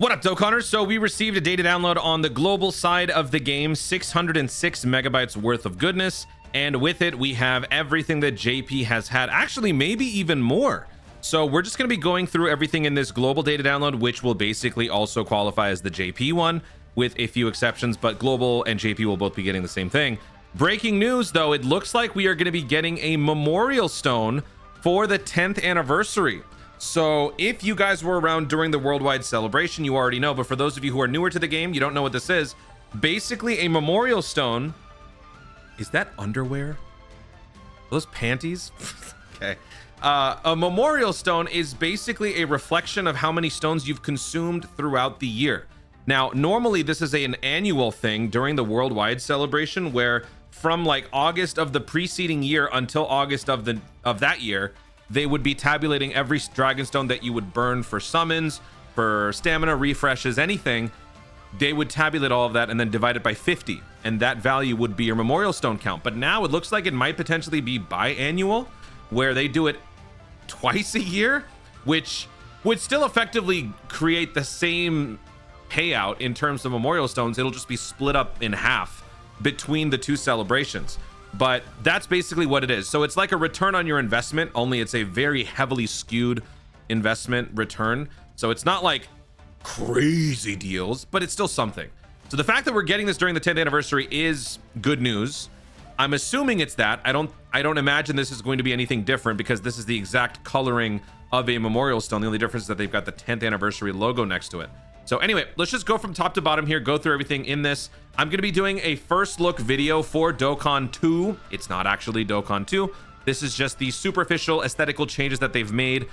What up, Dokkanners? So we received a data download on the global side of the game, 606 megabytes worth of goodness. And with it, we have everything that JP has had, actually maybe even more. So we're just going to be going through everything in this global data download, which will basically also qualify as the JP one with a few exceptions, but global and JP will both be getting the same thing. Breaking news, though, it looks like we are going to be getting a memorial stone for the 10th anniversary. So if you guys were around during the worldwide celebration, you already know, but for those of you who are newer to the game, you don't know what this is. Basically, a memorial stone. Is that underwear? Are those panties? Okay. A memorial stone is basically a reflection of how many stones you've consumed throughout the year. Now, normally this is an annual thing during the worldwide celebration, where from like August of the preceding year until August of that year, they would be tabulating every dragon stone that you would burn for summons, for stamina refreshes, anything. They would tabulate all of that and then divide it by 50, and that value would be your memorial stone count. But now it looks like it might potentially be biannual, where they do it twice a year, which would still effectively create the same payout in terms of memorial stones. It'll just be split up in half between the two celebrations. But that's basically what it is. So it's like a return on your investment, only it's a very heavily skewed investment return. So it's not like crazy deals, but it's still something. So the fact that we're getting this during the 10th anniversary is good news. I'm assuming it's that. I don't imagine this is going to be anything different, because this is the exact coloring of a memorial stone. The only difference is that they've got the 10th anniversary logo next to it. So anyway, let's just go from top to bottom here, go through everything in this. I'm going to be doing a first look video for Dokkan 2. It's not actually Dokkan 2. This is just the superficial aesthetical changes that they've made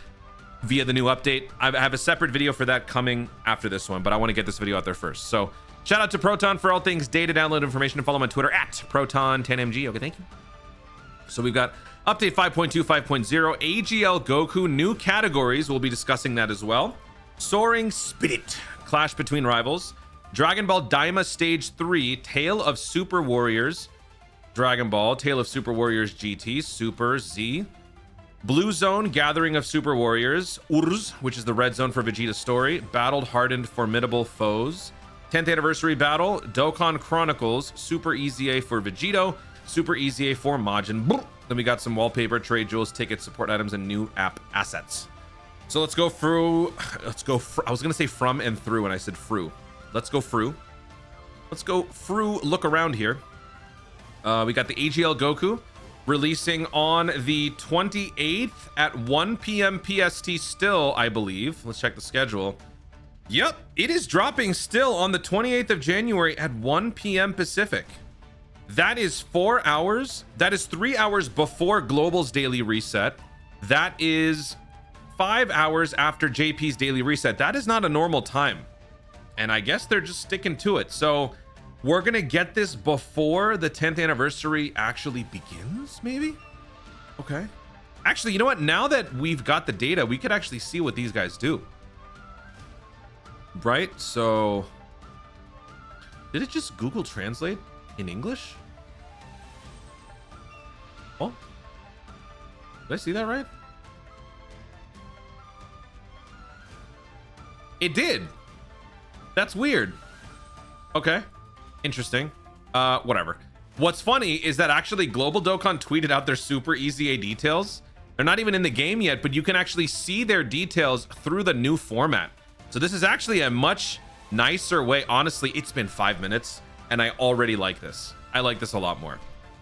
via the new update. I have a separate video for that coming after this one, but I want to get this video out there first. So shout out to Proton for all things data download information, and follow him on Twitter at Proton10mg. Okay, thank you. So we've got update 5.2, 5.0, AGL Goku, new categories. We'll be discussing that as well. Soaring Spirit, clash between rivals. Dragon Ball Daima Stage 3, Tale of Super Warriors. Dragon Ball, Tale of Super Warriors GT, Super Z. Blue Zone, Gathering of Super Warriors. Urz, which is the red zone for Vegeta's story. Battled Hardened Formidable Foes. 10th Anniversary Battle, Dokkan Chronicles, Super EZA for Vegito, Super EZA for Majin Buu. Then we got some wallpaper, trade jewels, tickets, support items, and new app assets. So let's go through. I was gonna say from and through, and I said through. Let's go through. Let's go through. Look around here. We got the AGL Goku releasing on the 28th at 1 p.m. PST still, I believe. Let's check the schedule. Yep, it is dropping still on the 28th of January at 1 p.m. Pacific. That is 4 hours. That is 3 hours before Global's daily reset. That is 5 hours after JP's daily reset. That is not a normal time, and I guess they're just sticking to it. So we're gonna get this before the 10th anniversary actually begins, maybe. Okay, actually, you know what, now that we've got the data, we could actually see what these guys do, right? So did it just Google Translate in English? Oh, did I see that right? It did. That's weird. Okay, interesting. Whatever. What's funny is that actually Global Dokkan tweeted out their Super EZA details. They're not even in the game yet, but you can actually see their details through the new format. So this is actually a much nicer way. Honestly, it's been 5 minutes and I already like this. I like this a lot more.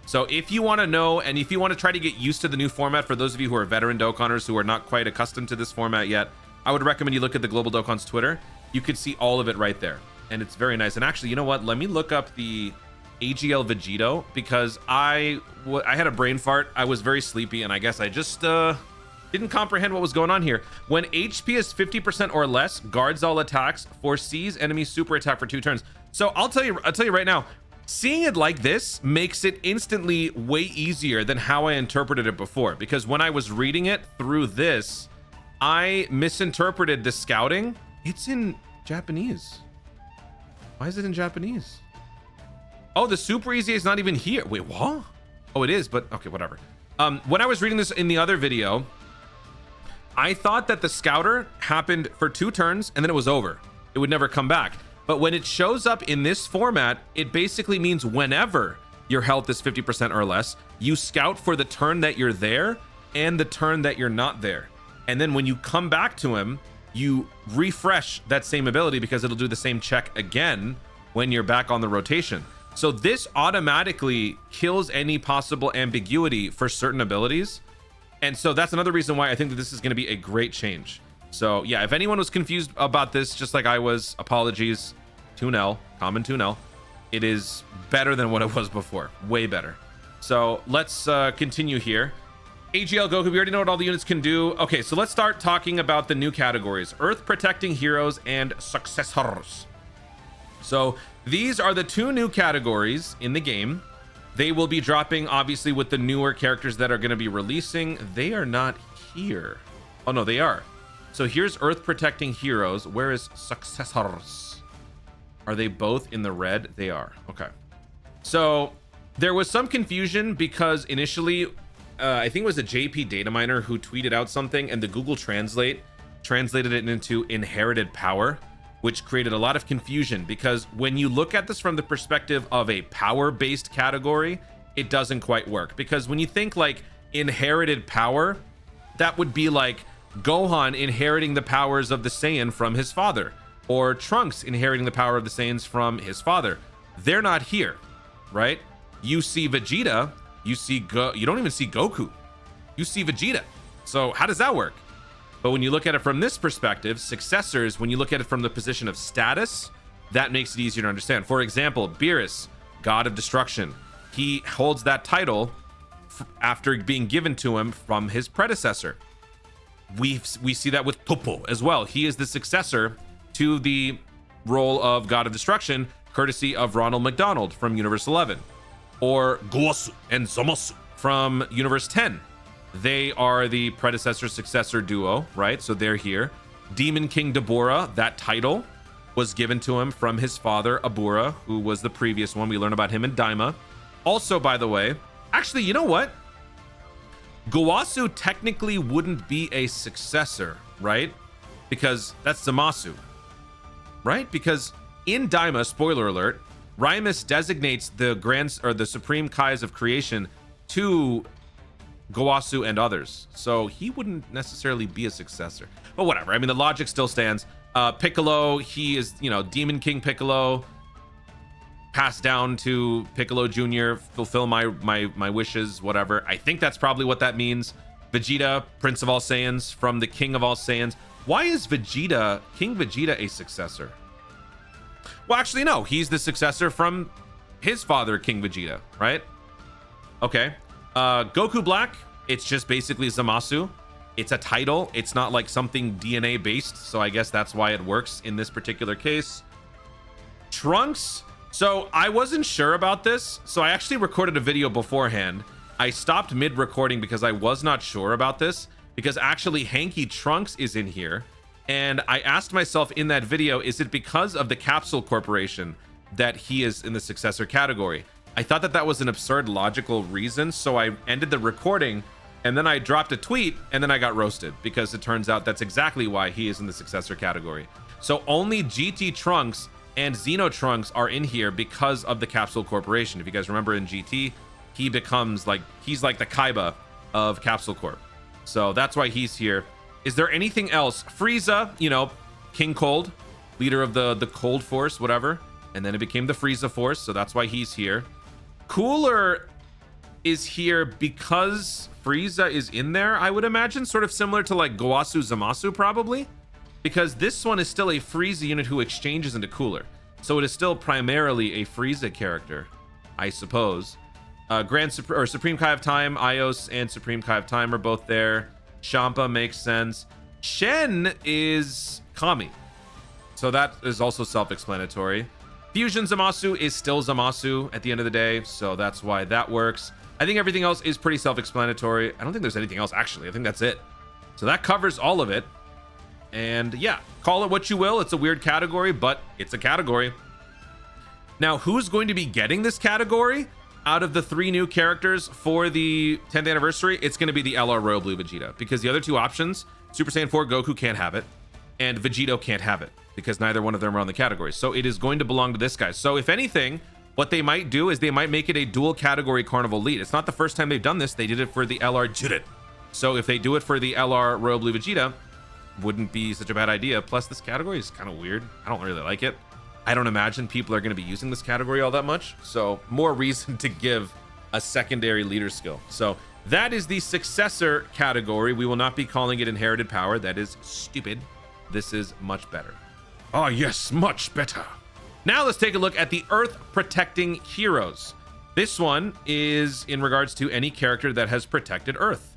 So if you want to know, and if you want to try to get used to the new format, for those of you who are veteran Dokkanners who are not quite accustomed to this format yet, I would recommend you look at the Global Dokkan's Twitter. You could see all of it right there, and it's very nice. And actually, you know what? Let me look up the AGL Vegito, because I had a brain fart. I was very sleepy, and I guess I just didn't comprehend what was going on here. When HP is 50% or less, guards all attacks, foresees enemy super attack for 2 turns. So I'll tell you right now, seeing it like this makes it instantly way easier than how I interpreted it before, because when I was reading it through this, I misinterpreted the scouting. It's in Japanese. Why is it in Japanese? Oh, the Super Easy is not even here. Wait, what? Oh, it is, but okay, whatever. When I was reading this in the other video, I thought that the scouter happened for 2 turns and then it was over. it would never come back. But when it shows up in this format, it basically means whenever your health is 50% or less, you scout for the turn that you're there and the turn that you're not there. And then when you come back to him, you refresh that same ability because it'll do the same check again when you're back on the rotation. So this automatically kills any possible ambiguity for certain abilities. And so that's another reason why I think that this is going to be a great change. So yeah, if anyone was confused about this, just like I was, apologies. 2L, common 2L. It is better than what it was before. Way better. So let's continue here. AGL Goku, we already know what all the units can do. Okay, so let's start talking about the new categories. Earth Protecting Heroes and Successors. So these are the two new categories in the game. They will be dropping, obviously, with the newer characters that are going to be releasing. They are not here. Oh, no, they are. So here's Earth Protecting Heroes. Where is Successors? Are they both in the red? They are. Okay. So there was some confusion because initially, I think it was a JP data miner who tweeted out something, and the Google Translate translated it into inherited power, which created a lot of confusion because when you look at this from the perspective of a power-based category, it doesn't quite work. Because when you think like inherited power, that would be like Gohan inheriting the powers of the Saiyan from his father, or Trunks inheriting the power of the Saiyans from his father. They're not here, right? You see Vegeta, you don't even see Goku. You see Vegeta. So how does that work? But when you look at it from this perspective, Successors, when you look at it from the position of status, that makes it easier to understand. For example, Beerus, God of Destruction. He holds that title after being given to him from his predecessor. We see that with Topo as well. He is the successor to the role of God of Destruction, courtesy of Ronald McDonald from Universe 11. Or Gowasu and Zamasu from Universe 10. They are the predecessor-successor duo, right? So they're here. Demon King Dabura, that title was given to him from his father, Abura, who was the previous one. We learn about him in Daima. Also, by the way, actually, you know what? Gowasu technically wouldn't be a successor, right? Because that's Zamasu, right? Because in Daima, spoiler alert, Raimus designates the Supreme Kais of Creation to Gowasu and others. So he wouldn't necessarily be a successor. But whatever. I mean, the logic still stands. Piccolo, he is, Demon King Piccolo, passed down to Piccolo Jr., fulfill my wishes, whatever. I think that's probably what that means. Vegeta, Prince of All Saiyans, from the King of All Saiyans. Why is King Vegeta a successor? Well, actually, no. He's the successor from his father, King Vegeta, right? Okay. Goku Black, it's just basically Zamasu. It's a title. It's not like something DNA based, so I guess that's why it works in this particular case. Trunks. So I wasn't sure about this, so I actually recorded a video beforehand. I stopped mid-recording because I was not sure about this, because actually Hanky Trunks is in here. And I asked myself in that video, is it because of the Capsule Corporation that he is in the successor category? I thought that was an absurd logical reason, so I ended the recording and then I dropped a tweet and then I got roasted because it turns out that's exactly why he is in the successor category. So only GT Trunks and Xeno Trunks are in here because of the Capsule Corporation. If you guys remember in GT, he becomes he's like the Kaiba of Capsule Corp. So that's why he's here. Is there anything else? Frieza, King Cold, leader of the Cold Force, whatever. And then it became the Frieza Force, so that's why he's here. Cooler is here because Frieza is in there, I would imagine. Sort of similar to like Gowasu Zamasu, probably. Because this one is still a Frieza unit who exchanges into Cooler. So it is still primarily a Frieza character, I suppose. Supreme Kai of Time, Ios and Supreme Kai of Time are both there. Champa makes sense. Shen is Kami. So that is also self-explanatory. Fusion Zamasu is still Zamasu at the end of the day, so that's why that works. I think everything else is pretty self-explanatory. I don't think there's anything else, actually. I think that's it. So that covers all of it. And yeah, call it what you will. It's a weird category, but it's a category. Now, who's going to be getting this category? Out of the 3 new characters for the 10th anniversary, it's going to be the LR Royal Blue Vegeta, because the other 2 options, Super Saiyan 4 Goku can't have it. and Vegito can't have it because neither one of them are on the categories. So it is going to belong to this guy. So if anything, what they might do is they might make it a dual category Carnival lead. It's not the first time they've done this. They did it for the LR Judit. So if they do it for the LR Royal Blue Vegeta, wouldn't be such a bad idea. Plus this category is kind of weird. I don't really like it. I don't imagine people are going to be using this category all that much. So more reason to give a secondary leader skill. So that is the Successor category. We will not be calling it Inherited Power. That is stupid. This is much better. Oh yes, much better. Now let's take a look at the Earth Protecting Heroes. This one is in regards to any character that has protected Earth.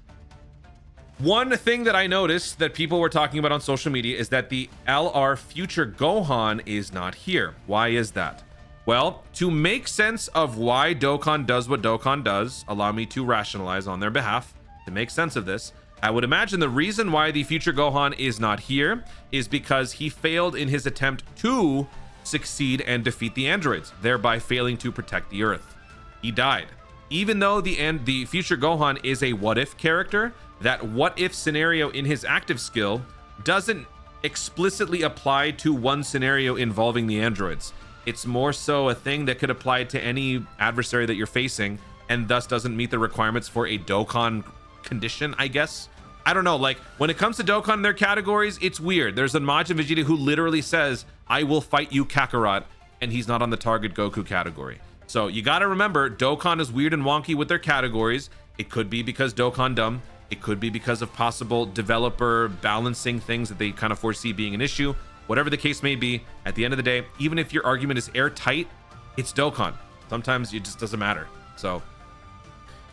One thing that I noticed that people were talking about on social media is that the LR Future Gohan is not here. Why is that? Well, to make sense of why Dokkan does what Dokkan does, allow me to rationalize on their behalf. To make sense of this, I would imagine the reason why the Future Gohan is not here is because he failed in his attempt to succeed and defeat the androids, thereby failing to protect the Earth. He died. Even though the Future Gohan is a what-if character, that what-if scenario in his active skill doesn't explicitly apply to one scenario involving the androids. It's more so a thing that could apply to any adversary that you're facing, and thus doesn't meet the requirements for a Dokkan condition, I guess. I don't know, like, when it comes to Dokkan in their categories, it's weird. There's a Majin Vegeta who literally says, "I will fight you, Kakarot," and he's not on the target Goku category. So you gotta remember, Dokkan is weird and wonky with their categories. It could be because Dokkan dumb. It could be because of possible developer balancing things that they kind of foresee being an issue. Whatever the case may be, at the end of the day, even if your argument is airtight, it's Dokkan. Sometimes it just doesn't matter. So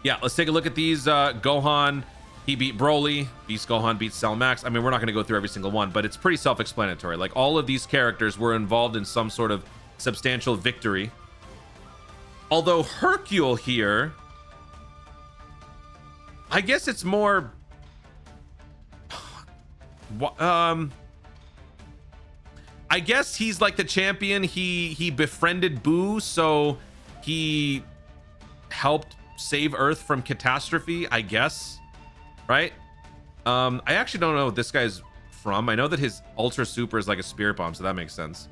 yeah, let's take a look at these. Gohan, he beat Broly. Beast Gohan beats Cell Max. I mean, we're not going to go through every single one, but it's pretty self-explanatory. Like, all of these characters were involved in some sort of substantial victory. Although Hercule here, I guess it's more I guess he's like the champion. He befriended Boo, so he helped save Earth from catastrophe, I guess, right? I actually don't know what this guy's from. I know that his Ultra Super is like a Spirit Bomb, so that makes sense.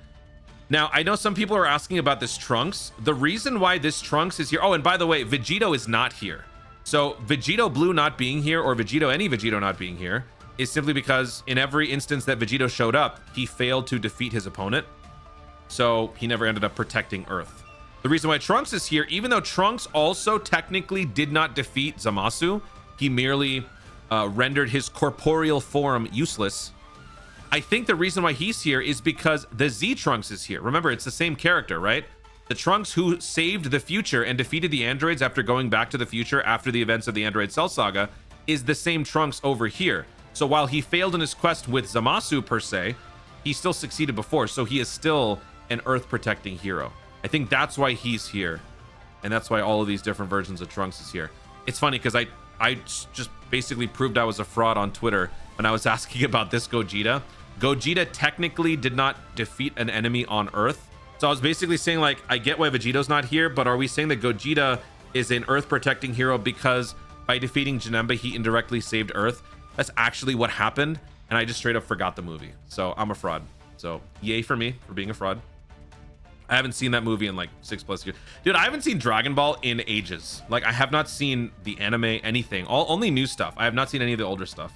Now, I know some people are asking about this Trunks. The reason why this Trunks is here, oh, and by the way, Vegito is not here. So Vegito Blue not being here, or any Vegito not being here, is simply because in every instance that Vegito showed up, he failed to defeat his opponent. So he never ended up protecting Earth. The reason why Trunks is here, even though Trunks also technically did not defeat Zamasu, he merely rendered his corporeal form useless. I think the reason why he's here is because the Z Trunks is here. Remember, it's the same character, right? The Trunks who saved the future and defeated the androids after going back to the future after the events of the Android Cell Saga is the same Trunks over here. So while he failed in his quest with Zamasu per se, he still succeeded before. So he is still an Earth protecting hero. I think that's why he's here. And that's why all of these different versions of Trunks is here. It's funny because I just basically proved I was a fraud on Twitter when I was asking about this Gogeta. Gogeta technically did not defeat an enemy on Earth. So I was basically saying, like, I get why Vegito's not here, but are we saying that Gogeta is an Earth protecting hero because by defeating Janemba, he indirectly saved Earth? That's actually what happened, and I just straight up forgot the movie. So I'm a fraud. So yay for me for being a fraud. I haven't seen that movie in like 6+ years. Dude, I haven't seen Dragon Ball in ages. Like, I have not seen the anime, anything. Only new stuff. I have not seen any of the older stuff.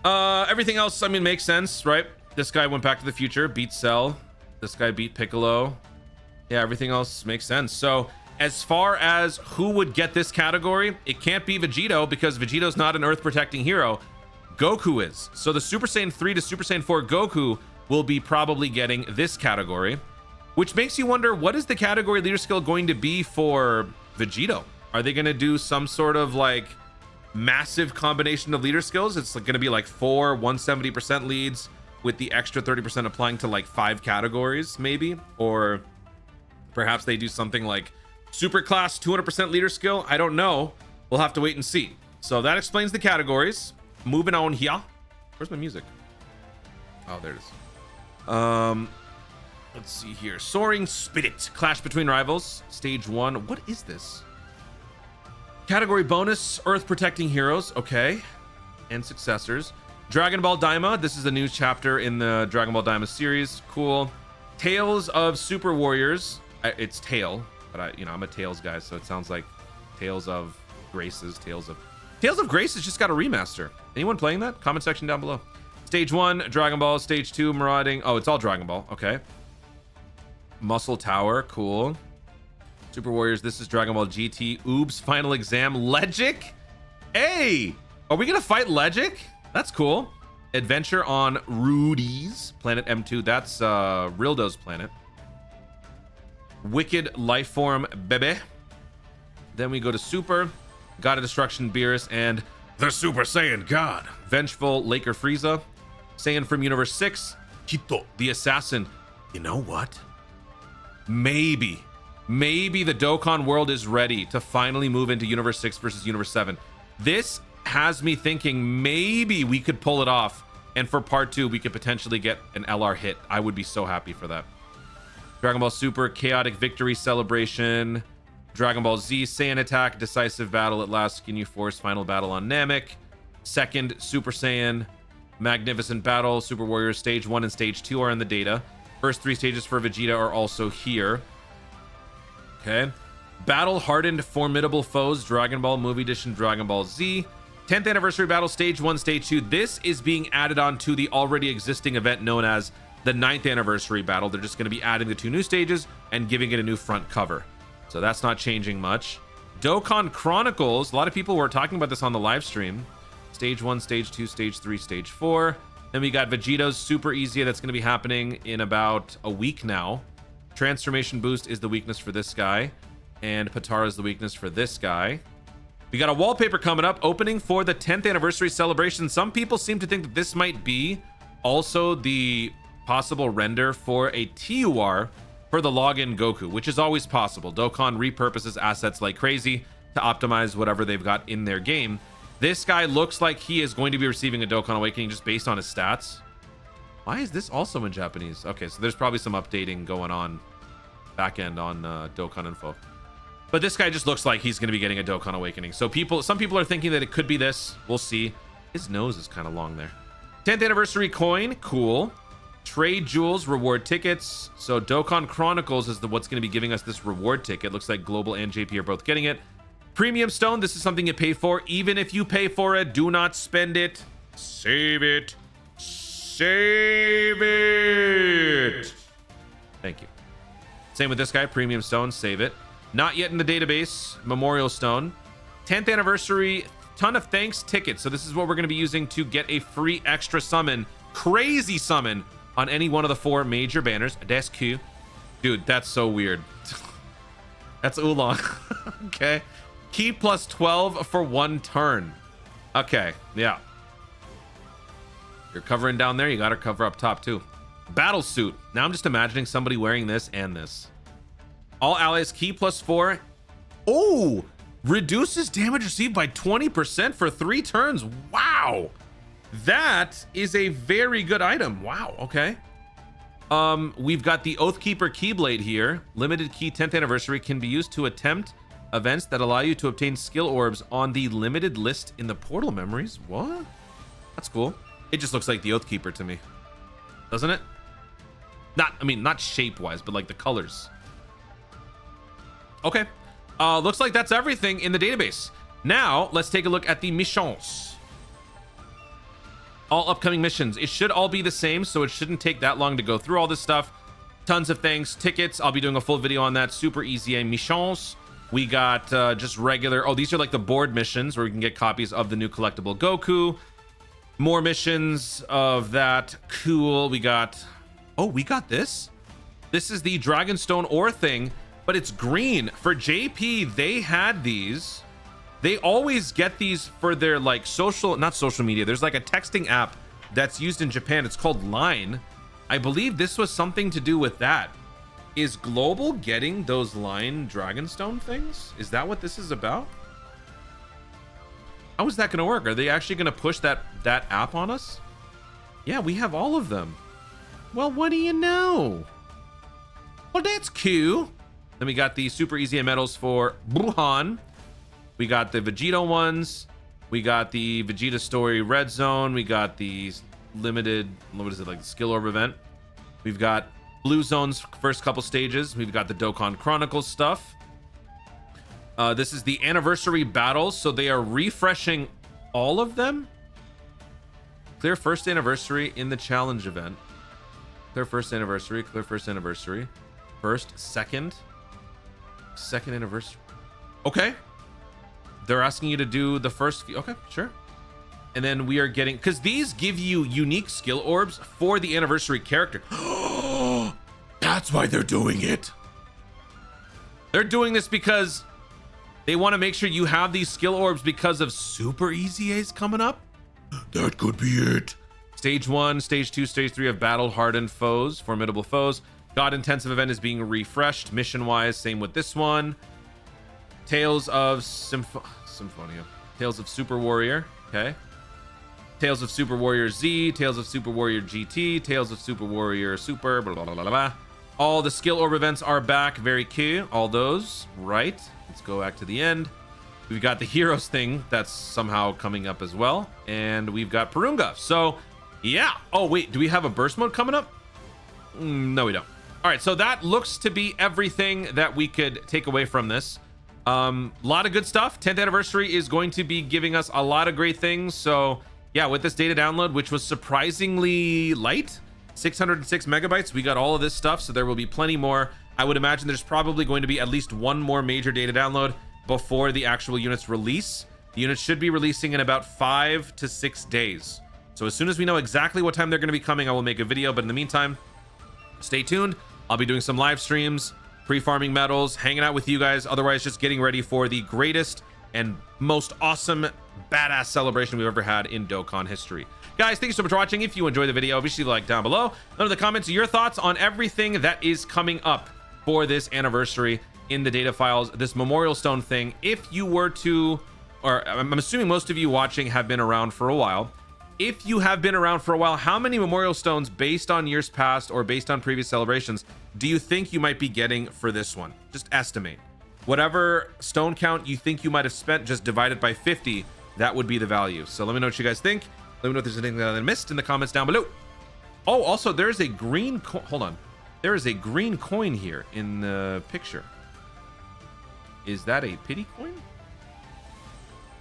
Everything else, I mean, makes sense, right? This guy went back to the future, beat Cell. This guy beat Piccolo. Yeah, everything else makes sense. So as far as who would get this category, it can't be Vegito because Vegito's not an Earth protecting hero. Goku is. So the Super Saiyan 3 to Super Saiyan 4 Goku will be probably getting this category, which makes you wonder, what is the category leader skill going to be for Vegito? Are they going to do some sort of like massive combination of leader skills? It's like going to be like 4 170% leads with the extra 30% applying to like 5 categories maybe, or perhaps they do something like super class 200% leader skill. I don't know. We'll have to wait and see. So that explains the categories. Moving on here. Where's my music? Oh, there it is. Let's see here. Soaring Spirit. Clash between rivals. Stage 1. What is this? Category bonus. Earth protecting heroes. Okay. And successors. Dragon Ball Daima. This is a new chapter in the Dragon Ball Daima series. Cool. Tales of Super Warriors. It's Tail, but I'm a Tales guy, so it sounds like Tales of Graces. Tales of Graces just got a remaster. Anyone playing that? Comment section down below. Stage 1, Dragon Ball. Stage 2, Marauding. Oh, it's all Dragon Ball. Okay. Muscle Tower. Cool. Super Warriors. This is Dragon Ball GT. Oops. Final Exam. Legic. Hey, are we gonna fight Legic? That's cool. Adventure on Rudy's planet M2. That's Rildo's planet. Wicked Lifeform Bebe. Then we go to Super. God of Destruction Beerus and the Super Saiyan God. Vengeful Laker Frieza. Saiyan from Universe 6. Hito the Assassin. You know what? Maybe the Dokkan world is ready to finally move into Universe 6 versus Universe 7. This has me thinking maybe we could pull it off, and for part 2 we could potentially get an LR hit. I would be so happy for that. Dragon Ball Super Chaotic Victory Celebration. Dragon Ball Z Saiyan Attack Decisive Battle at last. Ginyu Force Final Battle on Namek. Second Super Saiyan Magnificent Battle. Super Warriors Stage 1 and Stage 2 are in the data. First 3 stages for Vegeta are also here. Okay. Battle Hardened Formidable Foes, Dragon Ball Movie Edition, Dragon Ball Z. 10th Anniversary Battle, Stage 1, Stage 2. This is being added on to the already existing event known as the 9th Anniversary Battle. They're just going to be adding the 2 new stages and giving it a new front cover. So that's not changing much. Dokkan Chronicles. A lot of people were talking about this on the live stream. Stage 1, Stage 2, Stage 3, Stage 4. Then we got Vegito's Super Easy. That's going to be happening in about a week now. Transformation Boost is the weakness for this guy. And Patara is the weakness for this guy. We got a wallpaper coming up, opening for the 10th anniversary celebration. Some people seem to think that this might be also the possible render for a TUR for the login Goku, which is always possible. Dokkan repurposes assets like crazy to optimize whatever they've got in their game. This guy looks like he is going to be receiving a Dokkan Awakening just based on his stats. Why is this also in Japanese? Okay, so there's probably some updating going on back end on Dokkan Info. But this guy just looks like he's going to be getting a Dokkan Awakening. So some people are thinking that it could be this. We'll see. His nose is kind of long there. 10th anniversary coin. Cool. Trade jewels, reward tickets. So Dokkan Chronicles is what's going to be giving us this reward ticket. Looks like Global and JP are both getting it. Premium stone. This is something you pay for. Even if you pay for it, do not spend it. Save it. Save it. Thank you. Same with this guy. Premium stone. Save it. Not yet in the database. Memorial Stone. 10th anniversary. Ton of thanks tickets. So this is what we're going to be using to get a free extra summon. Crazy summon on any one of the 4 major banners. That's Q. Dude, that's so weird. That's Oolong. Okay. Key plus 12 for 1 turn. Okay. Yeah. You're covering down there. You got to cover up top too. Battle suit. Now I'm just imagining somebody wearing this and this. All allies key plus 4. Oh, reduces damage received by 20% for 3 turns. Wow. That is a very good item. Wow. Okay. We've got the Oathkeeper Keyblade here. Limited key 10th anniversary can be used to attempt events that allow you to obtain skill orbs on the limited list in the portal memories. What? That's cool. It just looks like the Oathkeeper to me. Doesn't it? Not shape-wise, but like the colors. Okay. Looks like that's everything in the database. Now, let's take a look at the missions. All upcoming missions. It should all be the same, so it shouldn't take that long to go through all this stuff. Tons of thanks. Tickets. I'll be doing a full video on that. Super easy missions. We got just regular... Oh, these are like the board missions where we can get copies of the new collectible Goku. More missions of that. Cool. We got... Oh, we got this. This is the Dragonstone ore thing, but it's green. For JP, they had these. They always get these for their like not social media. There's like a texting app that's used in Japan. It's called Line. I believe this was something to do with that. Is Global getting those Line Dragonstone things? Is that what this is about? How is that going to work? Are they actually going to push that app on us? Yeah, we have all of them. Well, what do you know? Well, that's cool. Then we got the super easy medals for Bruhan. We got the Vegito ones. We got the Vegeta story red zone. We got the limited, what is it, like the skill orb event. We've got blue zone's first couple stages. We've got the Dokkan Chronicles stuff. This is the anniversary battles, so they are refreshing all of them. Clear first anniversary in the challenge event. Clear first anniversary, clear first anniversary. First, second anniversary. Okay. They're asking you to do the first few. Okay, sure. And then we are getting, because these give you unique skill orbs for the anniversary character. That's why they're doing it. They're doing this because they want to make sure you have these skill orbs because of Super Easy A's coming up. That could be it. Stage 1, Stage 2, Stage 3 of battle-hardened foes, formidable foes. God Intensive event is being refreshed mission-wise. Same with this one. Tales of Symphonia. Tales of Super Warrior. Okay. Tales of Super Warrior Z. Tales of Super Warrior GT. Tales of Super Warrior Super. Blah, blah, blah, blah, blah. All the skill orb events are back. Very key. All those. Right. Let's go back to the end. We've got the Heroes thing that's somehow coming up as well. And we've got Purunga. So, yeah. Oh, wait. Do we have a burst mode coming up? No, we don't. All right. So that looks to be everything that we could take away from this. Lot of good stuff. 10th anniversary is going to be giving us a lot of great things. So, yeah, with this data download, which was surprisingly light, 606 megabytes, we got all of this stuff. So there will be plenty more. I would imagine there's probably going to be at least one more major data download before the actual units release. The units should be releasing in about 5 to 6 days. So as soon as we know exactly what time they're going to be coming, I will make a video. But in the meantime, stay tuned. I'll be doing some live streams, pre-farming medals, hanging out with you guys. Otherwise, just getting ready for the greatest and most awesome, badass celebration we've ever had in Dokkan history. Guys, thank you so much for watching. If you enjoyed the video, be sure to like down below. Let in the comments your thoughts on everything that is coming up for this anniversary in the data files, this Memorial Stone thing. If you were to, or I'm assuming most of you watching have been around for a while. If you have been around for a while, how many Memorial Stones based on years past or based on previous celebrations do you think you might be getting for this one? Just estimate. Whatever stone count you think you might have spent, just divide it by 50. That would be the value. So let me know what you guys think. Let me know if there's anything that I missed in the comments down below. Oh, also, there's a green hold on. There is a green coin here in the picture. Is that a pity coin?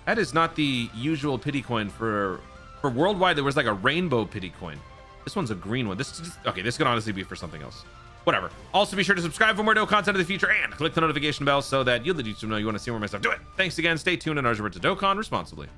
That is not the usual pity coin for worldwide. There was like a rainbow pity coin. This one's a green one. Okay, this could honestly be for something else. Whatever. Also, be sure to subscribe for more Dokkan content in the future and click the notification bell so that you'll let YouTube know you want to see more of my stuff. Do it. Thanks again. Stay tuned and ours to Dokkan responsibly.